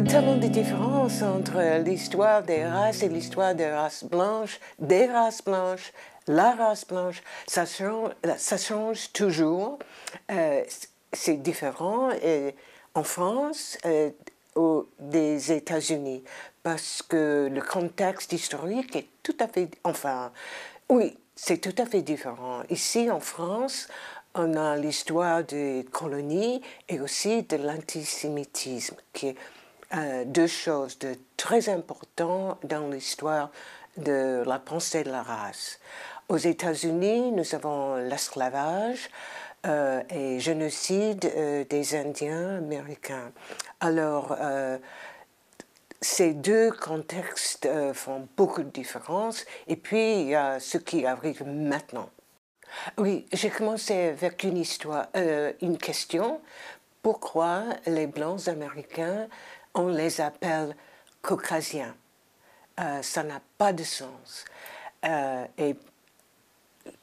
Tellement de différences entre l'histoire des races et l'histoire des races blanches, la race blanche, ça change toujours. C'est différent en France des États-Unis parce que le contexte historique est tout à fait, enfin, oui, c'est tout à fait différent. Ici en France, on a l'histoire des colonies et aussi de l'antisémitisme, qui est deux choses de très importantes dans l'histoire de la pensée de la race. Aux États-Unis, nous avons l'esclavage et génocide des Indiens américains. Alors, ces deux contextes font beaucoup de différences. Et puis, il y a ce qui arrive maintenant. Oui, j'ai commencé avec une histoire, une question. Pourquoi les Blancs américains, on les appelle caucasiens? Ça n'a pas de sens. Et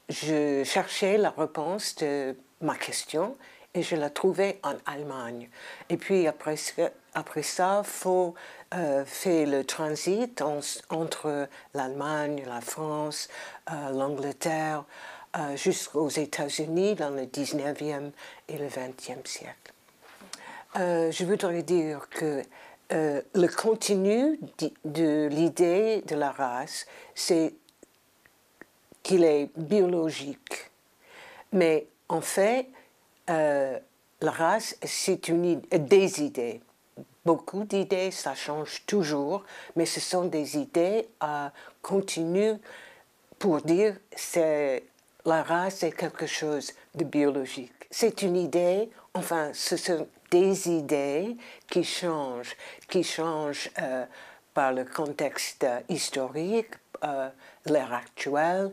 je cherchais la réponse de ma question et je la trouvais en Allemagne. Et puis après ça, il faut faire le transit entre l'Allemagne, la France, l'Angleterre, jusqu'aux États-Unis dans le 19e et le 20e siècle. Je voudrais dire que le contenu de l'idée de la race, c'est qu'il est biologique. Mais en fait, la race, c'est des idées. Beaucoup d'idées, ça change toujours, mais ce sont des idées continues pour dire que la race est quelque chose de biologique. C'est une idée, enfin, ce sont des idées qui changent par le contexte historique, l'ère actuelle,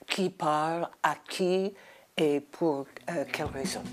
qui parle à qui et pour quelle raison.